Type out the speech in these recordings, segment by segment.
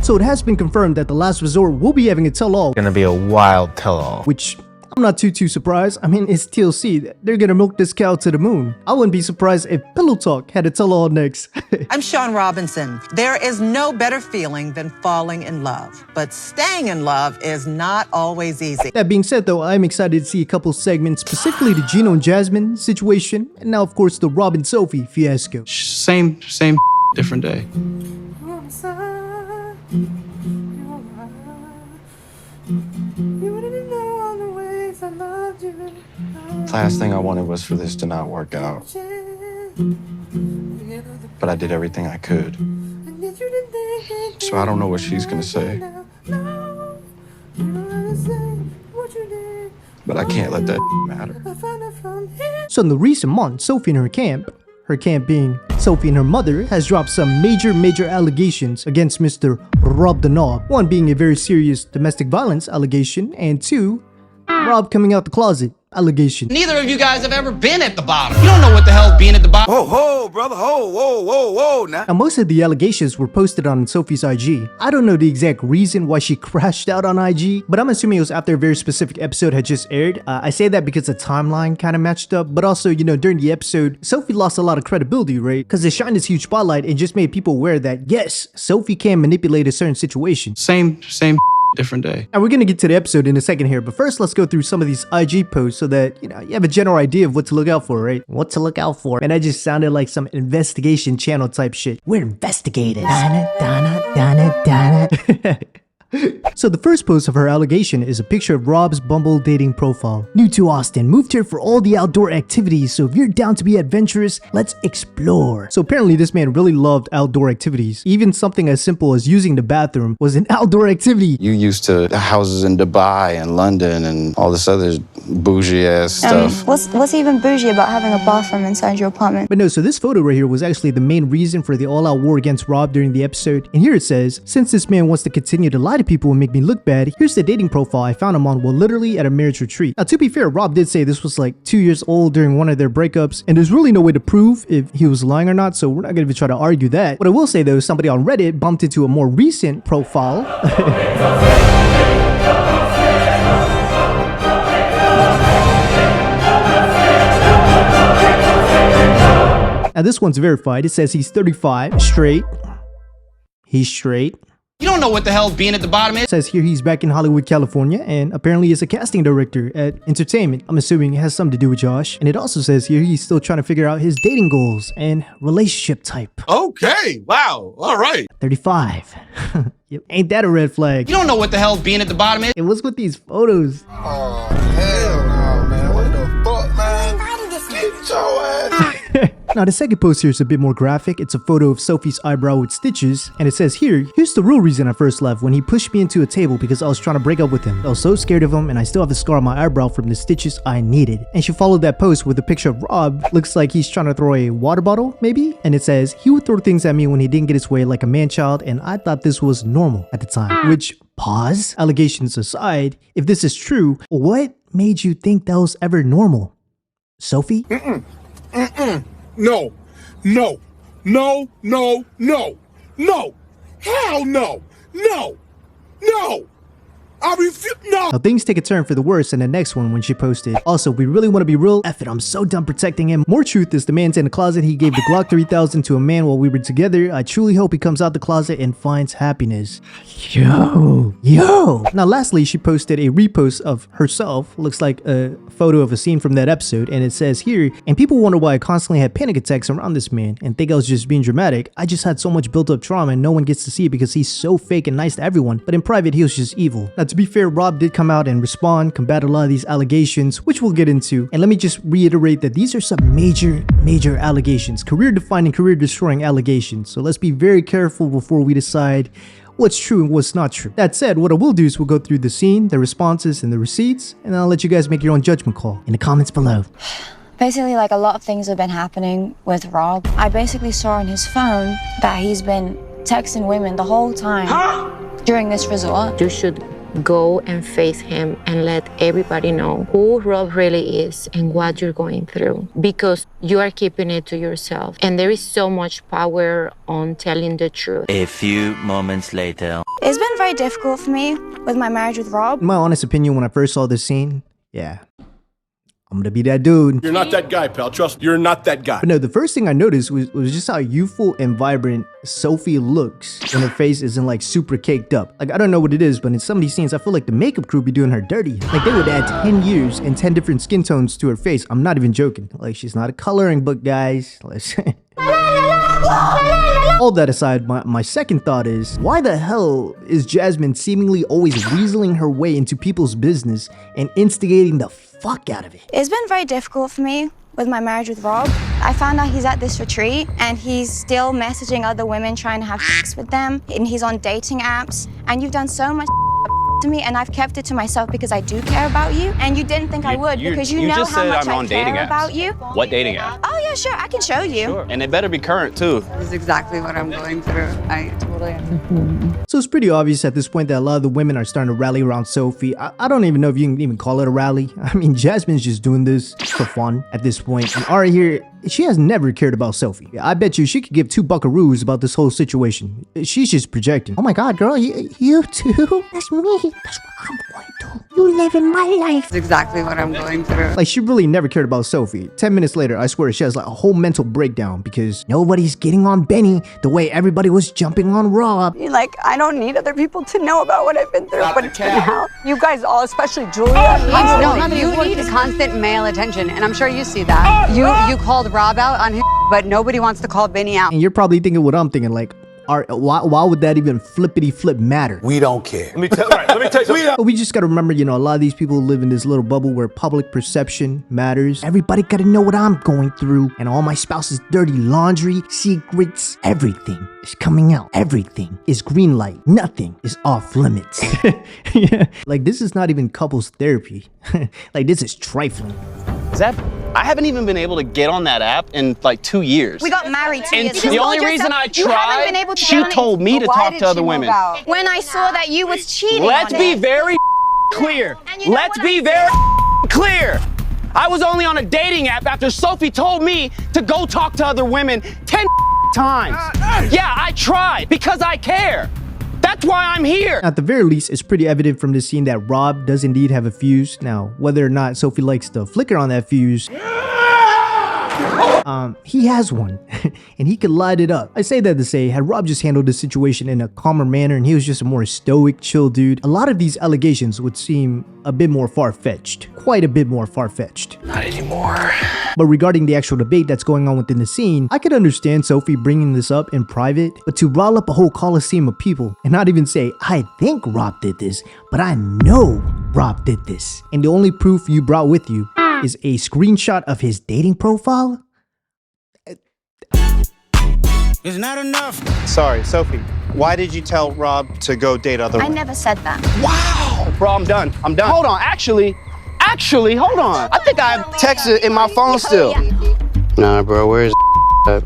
So it has been confirmed that The Last Resort will be having a tell-all. Gonna be a wild tell-all. Which I'm not too surprised. I mean, it's TLC. They're gonna milk this cow to the moon. I wouldn't be surprised if Pillow Talk had a tell-all next. I'm Sean Robinson. There is no better feeling than falling in love, but staying in love is not always easy. That being said though, I'm excited to see a couple segments, specifically the Gino and Jasmine situation, and now of course the Rob and Sophie fiasco. Same different day. Last thing I wanted was for this to not work out. But I did everything I could. So I don't know what she's gonna say. But I can't let that matter. So in the recent months, Sophie and her camp being Sophie and her mother, has dropped some major allegations against Mr. Rob the Knob. One being a very serious domestic violence allegation, and two, Rob coming out the closet allegation. Neither of you guys have ever been at the bottom. You don't know what the hell being at the bottom. Ho, brother, whoa, now. Now, most of the allegations were posted on Sophie's IG. I don't know the exact reason why she crashed out on IG, but I'm assuming it was after a very specific episode had just aired. I say that because the timeline kind of matched up, but also, you know, during the episode, Sophie lost a lot of credibility, right? Because it shined this huge spotlight and just made people aware that, yes, Sophie can manipulate a certain situation. Same different day. And we're gonna get to the episode in a second here, but first let's go through some of these IG posts so that, you know, you have a general idea of what to look out for, right? What to look out for. And that just sounded like some investigation channel type shit. We're investigators. Donna. So the first post of her allegation is a picture of Rob's Bumble dating profile. New to Austin, moved here for all the outdoor activities, so if you're down to be adventurous, let's explore. So apparently this man really loved outdoor activities. Even something as simple as using the bathroom was an outdoor activity. You used to houses in Dubai and London and all this other bougie ass stuff. What's even bougie about having a bathroom inside your apartment? But no, so this photo right here was actually the main reason for the all-out war against Rob during the episode. And here it says, since this man wants to continue to lie to people and make me look bad, here's the dating profile I found him on while literally at a marriage retreat. Now, to be fair, Rob did say this was like 2 years old during one of their breakups, and there's really no way to prove if he was lying or not, so we're not gonna even try to argue that. What I will say though, somebody on Reddit bumped into a more recent profile. Now this one's verified. It says he's 35, straight. He's straight. You don't know what the hell being at the bottom is. It says here he's back in Hollywood, California, and apparently is a casting director at entertainment. I'm assuming it has something to do with Josh. And it also says here he's still trying to figure out his dating goals and relationship type. Okay, wow, all right. 35. Yep. Ain't that a red flag? You don't know what the hell being at the bottom is. And what's with these photos? Oh, hell no, man. What the fuck, man? Get your ass. Now the second post here is a bit more graphic. It's a photo of Sophie's eyebrow with stitches, and it says here's the real reason I first left, when he pushed me into a table because I was trying to break up with him. I was so scared of him, and I still have the scar on my eyebrow from the stitches I needed. And she followed that post with a picture of Rob. Looks like he's trying to throw a water bottle, maybe? And it says he would throw things at me when he didn't get his way like a man-child, and I thought this was normal at the time. Which, pause, allegations aside, if this is true, what made you think that was ever normal? Sophie? No. Hell no. I refuse. No. Now things take a turn for the worse in the next one when she posted, also, we really want to be real, F it, I'm so done protecting him. More truth is the man's in the closet. He gave the Glock 3000 to a man while we were together. I truly hope he comes out the closet and finds happiness. Yo. Now lastly, she posted a repost of herself, looks like a photo of a scene from that episode, and it says here, and people wonder why I constantly had panic attacks around this man and think I was just being dramatic. I just had so much built up trauma and no one gets to see it because he's so fake and nice to everyone, but in private he was just evil. Now to be fair, Rob did come out and respond, combat a lot of these allegations, which we'll get into, and let me just reiterate that these are some major allegations, career defining, career destroying allegations, so let's be very careful before we decide what's true and what's not true. That said, what I will do is we'll go through the scene, the responses, and the receipts, and I'll let you guys make your own judgment call in the comments below. Basically, like, a lot of things have been happening with Rob. I basically saw on his phone that he's been texting women the whole time during this resort. You should go and face him and let everybody know who Rob really is and what you're going through, because you are keeping it to yourself. And there is so much power on telling the truth. A few moments later. It's been very difficult for me with my marriage with Rob. In my honest opinion, when I first saw this scene, yeah, I'm gonna be that dude. You're not that guy, pal. Trust me, you're not that guy. But no, the first thing I noticed was just how youthful and vibrant Sophie looks when her face isn't like super caked up. Like, I don't know what it is, but in some of these scenes, I feel like the makeup crew be doing her dirty. Like, they would add 10 years and 10 different skin tones to her face. I'm not even joking. Like, she's not a coloring book, guys. Let's all that aside, my second thought is, why the hell is Jasmine seemingly always weaseling her way into people's business and instigating the fuck out of it? It's been very difficult for me with my marriage with Rob. I found out he's at this retreat and he's still messaging other women trying to have sex with them, and he's on dating apps, and you've done so much to me, and I've kept it to myself because I do care about you, and you didn't think I would because you know how much I care about you. What dating app? Oh yeah, sure, I can show you. Sure. And it better be current too. This is exactly what I'm going through. I totally understand. So it's pretty obvious at this point that a lot of the women are starting to rally around Sophie. I don't even know if you can even call it a rally. I mean, Jasmine's just doing this for fun at this point. And Ari here, she has never cared about Sophie. I bet you she could give two buckaroos about this whole situation. She's just projecting. Oh my god, girl, you too? That's me. That's what I'm going to. You live in my life. That's exactly what I'm going through. Like, she really never cared about Sophie. 10 minutes later, I swear she has like a whole mental breakdown because nobody's getting on Benny the way everybody was jumping on Rob. Like, I don't need other people to know about what I've been through, but it's been hell. You guys all, especially Julia. You need constant male attention, and I'm sure you see that. You called Rob out on him, but nobody wants to call Benny out. And you're probably thinking what I'm thinking, like, why would that even flippity flip matter? We don't care. Let me tell you something. But we just gotta remember, you know, a lot of these people live in this little bubble where public perception matters. Everybody gotta know what I'm going through, and all my spouse's dirty laundry, secrets, everything is coming out. Everything is green light. Nothing is off limits. Yeah. Like, this is not even couples therapy. Like, this is trifling. I haven't even been able to get on that app in like 2 years. We got married 2 years ago. And the only reason I tried, she told me to talk to other women. When I saw that you was cheating Let's on be it. very clear. Let's be very clear. I was only on a dating app after Sophie told me to go talk to other women 10 times. Yeah, I tried because I care. That's why I'm here. At the very least, it's pretty evident from this scene that Rob does indeed have a fuse. Now, whether or not Sophie likes to flicker on that fuse, he has one, and he could light it up. I say that to say, had Rob just handled the situation in a calmer manner and he was just a more stoic, chill dude, a lot of these allegations would seem a bit more far-fetched. Quite a bit more far-fetched. Not anymore. But regarding the actual debate that's going on within the scene, I could understand Sophie bringing this up in private, but to rile up a whole coliseum of people and not even say, I think Rob did this, but I know Rob did this, and the only proof you brought with you is a screenshot of his dating profile? It's not enough. Sorry, Sophie. Why did you tell Rob to go date other women? I never said that. Wow. Bro, I'm done. Hold on. Actually, hold on. I think I have texted in my phone still. Nah, bro, where's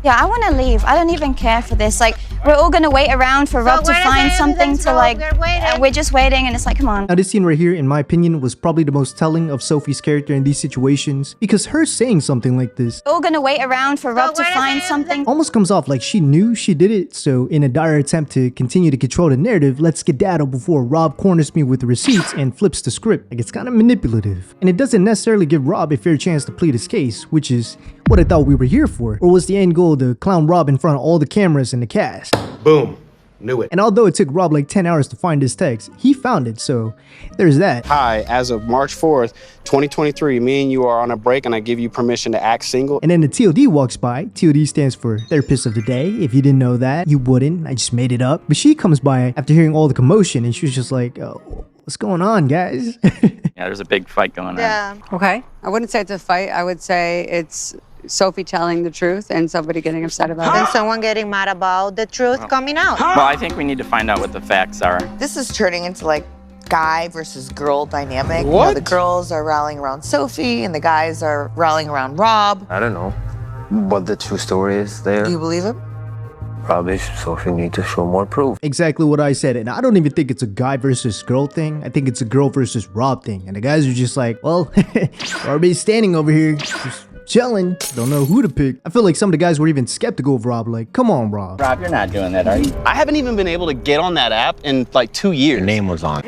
Yeah, I want to leave. I don't even care for this. Like, we're all gonna wait around for Rob to find something to like. We're just waiting, and it's like, come on. Now, this scene right here, in my opinion, was probably the most telling of Sophie's character in these situations, because her saying something like this, We're all gonna wait around for Rob to find something. almost comes off like she knew she did it. So, in a dire attempt to continue to control the narrative, let's skedaddle before Rob corners me with the receipts and flips the script. Like, it's kind of manipulative, and it doesn't necessarily give Rob a fair chance to plead his case, which is what I thought we were here for. Or was the end goal to clown Rob in front of all the cameras in the cast? Boom. Knew it. And although it took Rob like 10 hours to find his text, he found it, so there's that. Hi, as of March 4th, 2023, me and you are on a break and I give you permission to act single. And then the TLD walks by. TLD stands for Therapist of the Day. If you didn't know that, you wouldn't. I just made it up. But she comes by after hearing all the commotion, and she was just like, oh, what's going on, guys? Yeah, there's a big fight going on. Yeah. Okay. I wouldn't say it's a fight. I would say it's Sophie telling the truth and somebody getting upset about it. And someone getting mad about the truth coming out. Well, I think we need to find out what the facts are. This is turning into like guy versus girl dynamic. What? You know, the girls are rallying around Sophie and the guys are rallying around Rob. I don't know what the true story is there. Do you believe him? Probably Sophie needs to show more proof. Exactly what I said, and I don't even think it's a guy versus girl thing. I think it's a girl versus Rob thing, and the guys are just like, well, Robbie's standing over here, just chilling, don't know who to pick. I feel like some of the guys were even skeptical of Rob, like, come on, Rob. Rob, you're not doing that, are you? I haven't even been able to get on that app in like 2 years. Your name was on.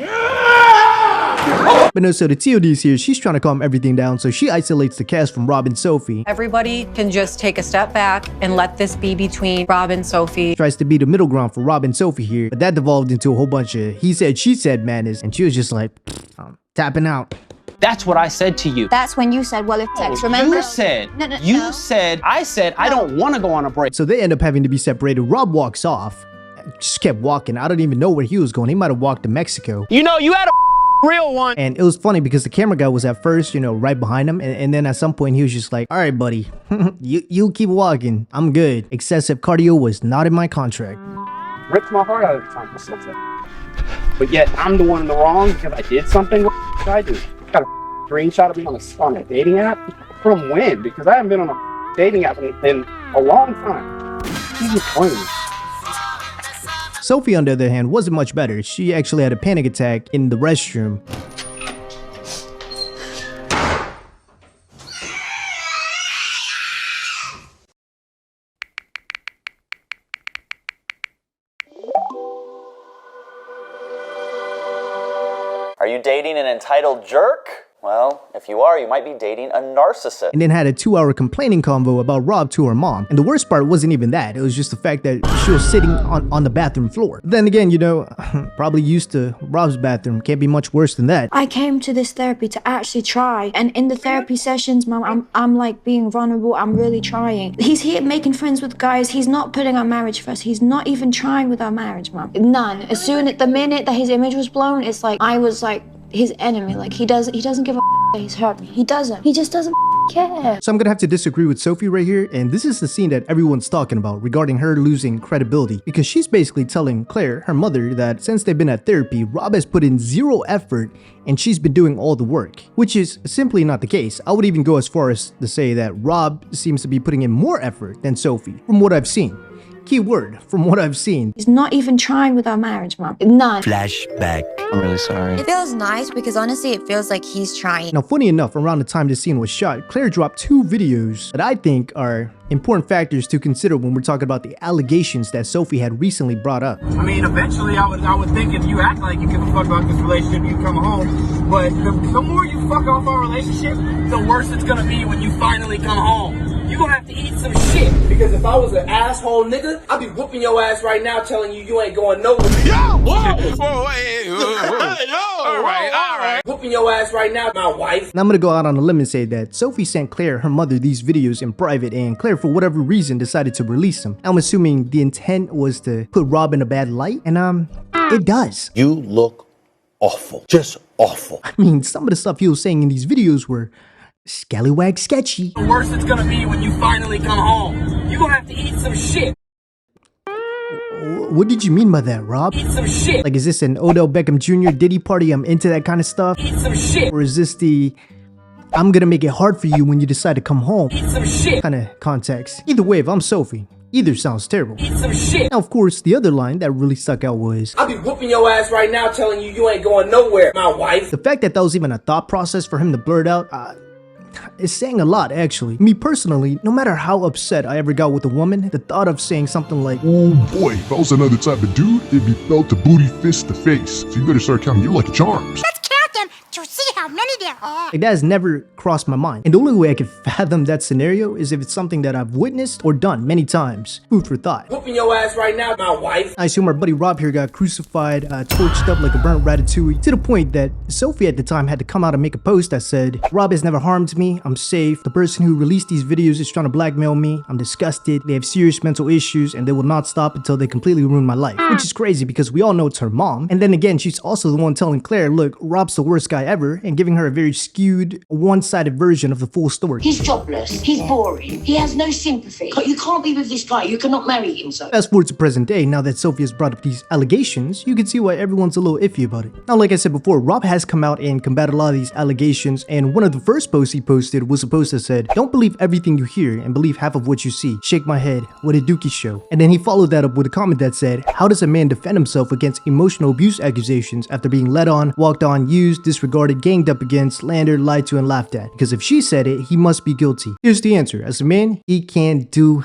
But no, so the TOD's here, she's trying to calm everything down, so she isolates the cast from Rob and Sophie. Everybody can just take a step back and let this be between Rob and Sophie. Tries to be the middle ground for Rob and Sophie here, but that devolved into a whole bunch of he said, she said madness, and she was just like, tapping out. That's what I said to you. That's when you said, well, if sex, remember? You said, I said, I don't want to go on a break. So they end up having to be separated. Rob walks off, just kept walking. I don't even know where he was going. He might have walked to Mexico. You know, you had a real one. And it was funny because the camera guy was at first, you know, right behind him. And then at some point he was just like, all right, buddy, you keep walking. I'm good. Excessive cardio was not in my contract. Ripped my heart out of the time. But yet I'm the one in the wrong because I did something. What did I do? Got a screenshot of me on a dating app? From when? Because I haven't been on a dating app in a long time. He's just playing. Sophie, on the other hand, wasn't much better. She actually had a panic attack in the restroom. Are you dating an entitled jerk? Well, if you are, you might be dating a narcissist. And then had a 2-hour complaining convo about Rob to her mom. And the worst part wasn't even that. It was just the fact that she was sitting on the bathroom floor. Then again, you know, probably used to Rob's bathroom. Can't be much worse than that. I came to this therapy to actually try. And in the therapy sessions, Mom, I'm like being vulnerable. I'm really trying. He's here making friends with guys. He's not putting our marriage first. He's not even trying with our marriage, Mom. None. As soon as the minute that his image was blown, it's like I was like his enemy. Like he doesn't give a that he's hurt me. He doesn't. He just doesn't care. So I'm gonna have to disagree with Sophie right here, and this is the scene that everyone's talking about regarding her losing credibility, because she's basically telling Claire, her mother, that since they've been at therapy, Rob has put in 0 effort and she's been doing all the work, which is simply not the case. I would even go as far as to say that Rob seems to be putting in more effort than Sophie, from what I've seen. Key word, from what I've seen. He's not even trying with our marriage, Mom. None. Flashback. I'm really sorry. It feels nice because honestly, it feels like he's trying. Now, funny enough, around the time this scene was shot, Claire dropped 2 videos that I think are important factors to consider when we're talking about the allegations that Sophie had recently brought up. I mean, eventually I would think if you act like you give a fuck about this relationship, you come home. But the more you fuck off our relationship, the worse it's gonna be when you finally come home. You gonna have to eat some shit. Because if I was an asshole nigga, I'd be whooping your ass right now telling you ain't going nowhere. Yo! Whoa! Whoa, wait, all right. Whooping your ass right now, my wife. Now I'm gonna go out on a limb and say that Sophie sent Claire, her mother, these videos in private, and Claire, for whatever reason, decided to release them. I'm assuming the intent was to put Rob in a bad light, and it does. You look awful. Just awful. I mean, some of the stuff he was saying in these videos were scallywag sketchy. The worse it's gonna be when you finally come home. You gonna have to eat some shit. What did you mean by that, Rob? Eat some shit. Like, is this an Odell Beckham Jr. Diddy party? I'm into that kind of stuff. Eat some shit. Or is this the I'm gonna make it hard for you when you decide to come home Eat some shit kind of context? Either way, if I'm Sophie, either sounds terrible. Eat some shit. Now, of course, the other line that really stuck out was, I'll be whooping your ass right now telling you ain't going nowhere, my wife. The fact that was even a thought process for him to blurt out, is saying a lot, actually. Me personally, no matter how upset I ever got with a woman, the thought of saying something like, oh boy, if I was another type of dude, it'd be belt to booty, fist to face. So you better start counting your lucky charms. Let's count them to see how many there are. Like, that has never crossed my mind. And the only way I could fathom that scenario is if it's something that I've witnessed or done many times. Food for thought. Whooping your ass right now, my wife. I assume our buddy Rob here got crucified, torched up like a burnt ratatouille, to the point that Sophie at the time had to come out and make a post that said, Rob has never harmed me, I'm safe. The person who released these videos is trying to blackmail me. I'm disgusted. They have serious mental issues and they will not stop until they completely ruin my life. Which is crazy because we all know it's her mom. And then again, she's also the one telling Claire, look, Rob's the worst guy ever, and giving her a very very skewed, one-sided version of the full story. He's jobless. He's boring. He has no sympathy. You can't be with this guy. You cannot marry him, so. Fast forward to present day, now that Sophie has brought up these allegations, you can see why everyone's a little iffy about it. Now, like I said before, Rob has come out and combated a lot of these allegations, and one of the first posts he posted was a post that said, "Don't believe everything you hear and believe half of what you see. Shake my head. What a dookie show." And then he followed that up with a comment that said, "How does a man defend himself against emotional abuse accusations after being led on, walked on, used, disregarded, ganged up against, slandered, lied to, and laughed at? Because if she said it, he must be guilty." Here's the answer. As a man, he can't do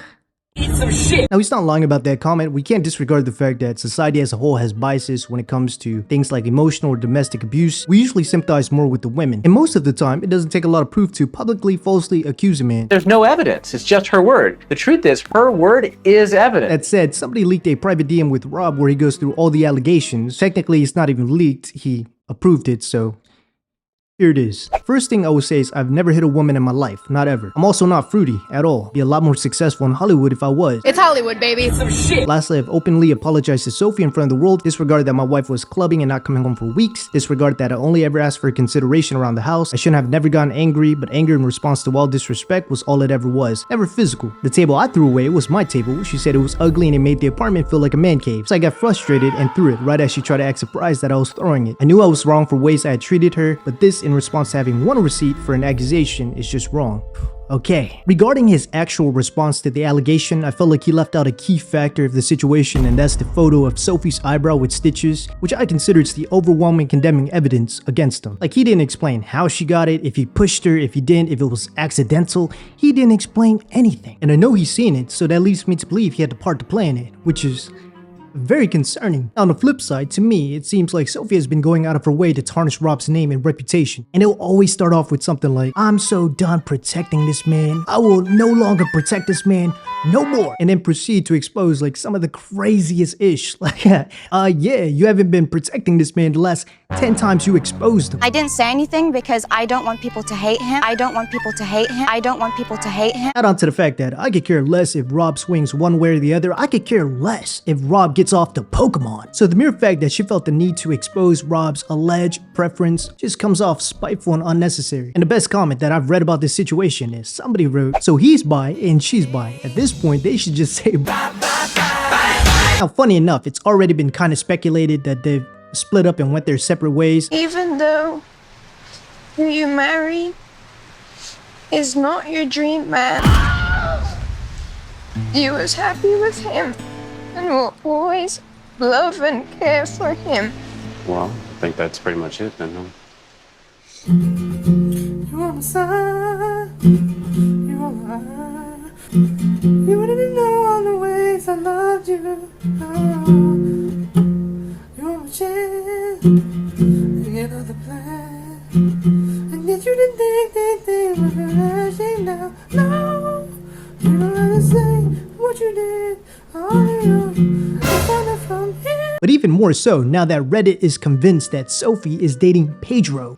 Eat some shit. Now, he's not lying about that comment. We can't disregard the fact that society as a whole has biases when it comes to things like emotional or domestic abuse. We usually sympathize more with the women, and most of the time, it doesn't take a lot of proof to publicly falsely accuse a man. There's no evidence. It's just her word. The truth is, her word is evidence. That said, somebody leaked a private DM with Rob where he goes through all the allegations. Technically, it's not even leaked. He approved it, so here it is. First thing I will say is I've never hit a woman in my life, not ever. I'm also not fruity at all. Be a lot more successful in Hollywood if I was. It's Hollywood, baby. Some shit. Lastly, I've openly apologized to Sophie in front of the world, disregarded that my wife was clubbing and not coming home for weeks, disregarded that I only ever asked for consideration around the house. I shouldn't have never gotten angry, but anger in response to all disrespect was all it ever was. Never physical. The table I threw away was my table. She said it was ugly and it made the apartment feel like a man cave. So I got frustrated and threw it right as she tried to act surprised that I was throwing it. I knew I was wrong for ways I had treated her, but this in response to having one receipt for an accusation is just wrong. Okay. Regarding his actual response to the allegation, I felt like he left out a key factor of the situation, and that's the photo of Sophie's eyebrow with stitches, which I consider is the overwhelming condemning evidence against him. Like, he didn't explain how she got it, if he pushed her, if he didn't, if it was accidental. He didn't explain anything. And I know he's seen it, so that leads me to believe he had the part to play in it, which is very concerning. On the flip side, to me, it seems like Sophie has been going out of her way to tarnish Rob's name and reputation. And it'll always start off with something like, "I'm so done protecting this man. I will no longer protect this man no more." And then proceed to expose like some of the craziest ish. Like, yeah, you haven't been protecting this man the last 10 times you exposed him. I didn't say anything because I don't want people to hate him. I don't want people to hate him. I don't want people to hate him. Add on to the fact that I could care less if Rob swings one way or the other. I could care less if Rob gets off the Pokemon. So the mere fact that she felt the need to expose Rob's alleged preference just comes off spiteful and unnecessary. And the best comment that I've read about this situation is somebody wrote, "So he's bi and she's bi. At this point, they should just say bye, bye, bye." Now, funny enough, it's already been kind of speculated that they've split up and went their separate ways. Even though who you marry is not your dream man, you was happy with him and will always love and care for him. Well, I think that's pretty much it then, huh? You are my sun, you are my, you wouldn't know all the ways I loved you. You are my chance, another plan, and yet you didn't think was rushing now. No, you don't have to say what you did, all you, I found it from him. But even more so, now that Reddit is convinced that Sophie is dating Pedro.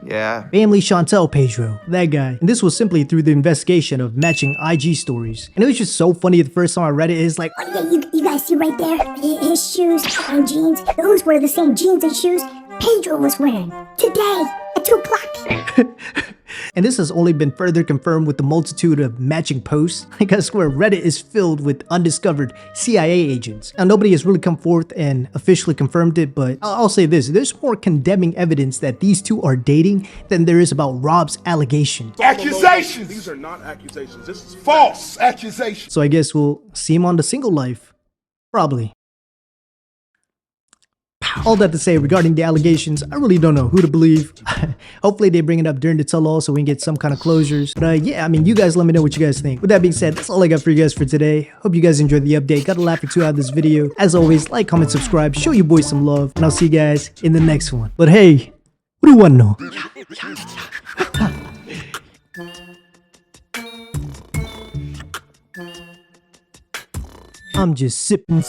Yeah. Family Chantel Pedro, that guy. And this was simply through the investigation of matching IG stories. And it was just so funny the first time I read it. It's like, Oh yeah, you guys see right there? His shoes and jeans. Those were the same jeans and shoes Pedro was wearing today at 2 o'clock. And this has only been further confirmed with the multitude of matching posts. Like, I swear, Reddit is filled with undiscovered CIA agents. Now, nobody has really come forth and officially confirmed it, but I'll say this. There's more condemning evidence that these two are dating than there is about Rob's allegations. Accusations! These are not accusations. This is false accusations. So I guess we'll see him on the single life. Probably. All that to say, regarding the allegations, I really don't know who to believe. Hopefully they bring it up during the tell-all so we can get some kind of closures. But yeah, I mean, you guys let me know what you guys think. With that being said, that's all I got for you guys for today. Hope you guys enjoyed the update. Got a laugh or two out of this video. As always, like, comment, subscribe, show your boys some love, and I'll see you guys in the next one. But hey, what do you want to know? I'm just sipping.